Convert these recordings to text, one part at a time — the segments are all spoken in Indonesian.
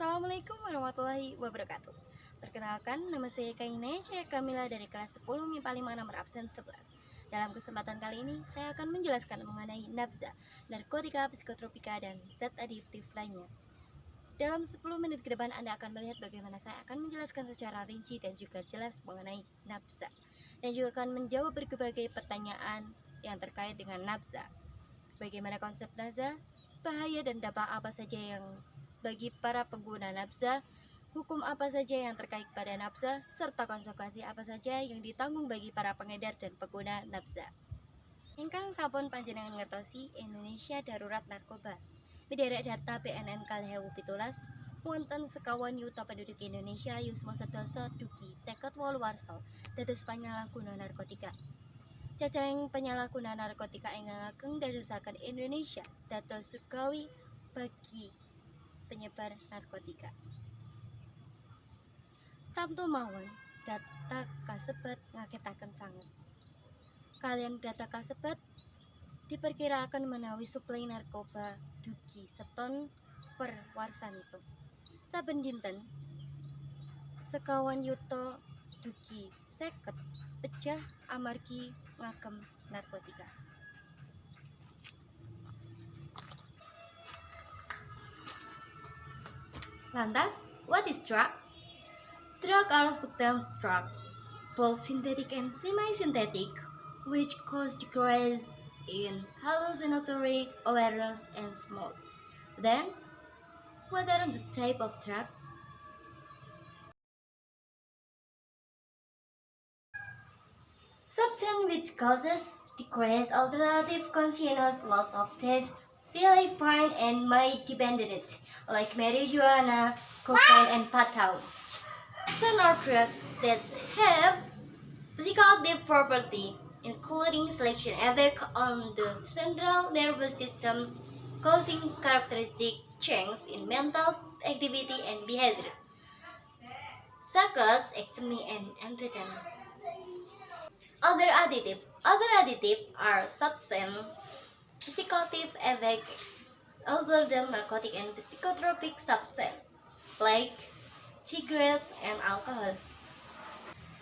Assalamualaikum warahmatullahi wabarakatuh. Perkenalkan, nama saya Kainesha Kamila dari kelas 10 MIPA 5 nomor absen 11. Dalam kesempatan kali ini, saya akan menjelaskan mengenai nabza, narkotika, psikotropika, dan zat adiktif lainnya. Dalam 10 menit ke depan Anda akan melihat bagaimana saya akan menjelaskan secara rinci dan juga jelas mengenai nabza, dan juga akan menjawab berbagai pertanyaan yang terkait dengan nabza. Bagaimana konsep nabza, bahaya dan dampak apa saja yang bagi para pengguna nabza, hukum apa saja yang terkait pada nabza, serta konsekuensi apa saja yang ditanggung bagi para pengedar dan pengguna nabza. Ingkang sampun panjenengan ngertosi Indonesia darurat narkoba. Bederek data BNN kalih 2017 wonten sekawan yuta penduduk Indonesia yuswa sedasa dugi 58 warsa dados panyalahguna narkotika. Cacahing penyalahguna narkotika ingkang ageng dadosaken Indonesia dados surgawi bagi penyebar narkotika. Tamtu mawon data kasebat ngakitaken sanget. Kalian data kasebat diperkirakan menawi suplai narkoba dugi seton per warsanipun. Saben dinten sekawan yuta dugi 50 pecah amargi ngagem narkotika. Lantas, what is drug? Drug are substance drugs, both synthetic and semi-synthetic, which cause decrease in hallucinatory awareness and smoke. Then, what are the type of drug? Substance which causes decreased alternative consciousness, loss of taste, really fine and may dependent, like marijuana, cocaine, and pathol. Some are drugs that have psychoactive property, including selection effect on the central nervous system, causing characteristic change in mental activity and behavior, such as ecstasy and amphetamine. Other additives are substance psychoactive effect other than narcotic and psychotropic substance like cigarette and alcohol.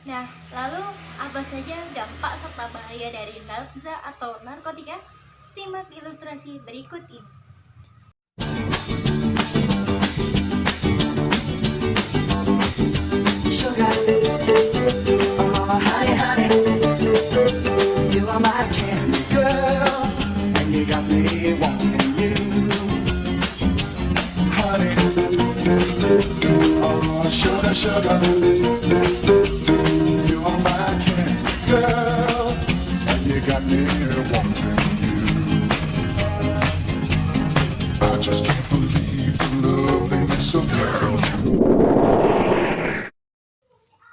Nah, lalu apa saja dampak serta bahaya dari nabza atau narkotika? Simak ilustrasi berikut ini. Sugar, oh honey, honey, you are my candy girl, and you got me wanting you, honey, oh sugar, sugar, you are my candy girl, and you got me wanting you. I just can't believe the loveliness of you.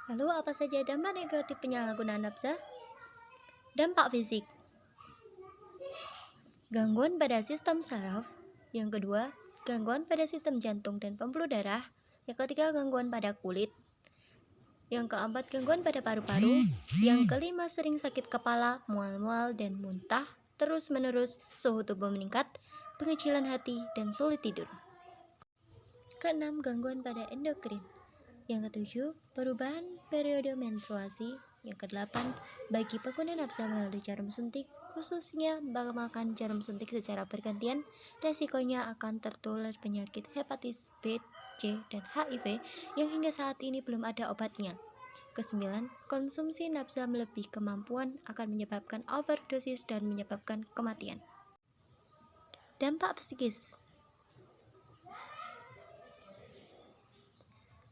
Lalu apa saja dampak negatif penyalahgunaan nabza? Dampak fisik. Gangguan pada sistem saraf. Yang kedua, gangguan pada sistem jantung dan pembuluh darah. Yang ketiga, gangguan pada kulit. Yang keempat, gangguan pada paru-paru. Yang kelima, sering sakit kepala, mual-mual dan muntah terus-menerus, suhu tubuh meningkat, pengecilan hati, dan sulit tidur. Keenam, gangguan pada endokrin. Yang ketujuh, perubahan periode menstruasi. Yang kedelapan, bagi pengguna nabza melalui jarum suntik, khususnya makan jarum suntik secara bergantian, resikonya akan tertular penyakit hepatitis B, C, dan HIV yang hingga saat ini belum ada obatnya. Kesembilan, konsumsi nabza melebihi kemampuan akan menyebabkan overdosis dan menyebabkan kematian. Dampak psikis.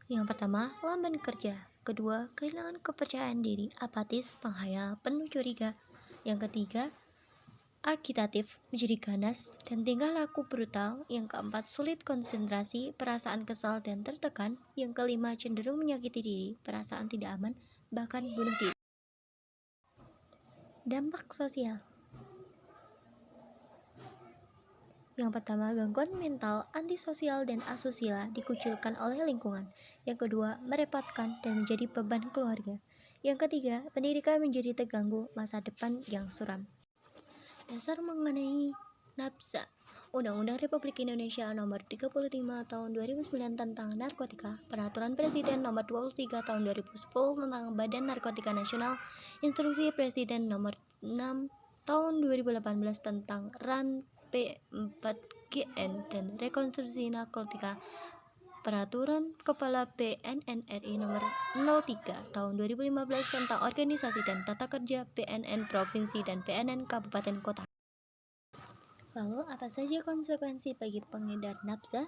Yang pertama, lamban kerja. Kedua, kehilangan kepercayaan diri, apatis, penghayal, penuh curiga. Yang ketiga, agitatif, menjadi ganas, dan tingkah laku brutal. Yang keempat, sulit konsentrasi, perasaan kesal dan tertekan. Yang kelima, cenderung menyakiti diri, perasaan tidak aman, bahkan bunuh diri. Dampak sosial. Yang pertama, gangguan mental, antisosial dan asusila dikucilkan oleh lingkungan. Yang kedua, merepotkan dan menjadi beban keluarga. Yang ketiga, pendidikan menjadi terganggu, masa depan yang suram. Dasar mengenai nabza. Undang-Undang Republik Indonesia Nomor 35 Tahun 2009 tentang Narkotika, Peraturan Presiden Nomor 23 Tahun 2010 tentang Badan Narkotika Nasional, Instruksi Presiden Nomor 6 Tahun 2018 tentang RAN P4GN dan Rekonstruksi Narkotika, Peraturan Kepala BNN RI Nomor 03 Tahun 2015 tentang Organisasi dan Tata Kerja BNN Provinsi dan BNN Kabupaten Kota. Lalu, apa saja konsekuensi bagi pengedar nafsa?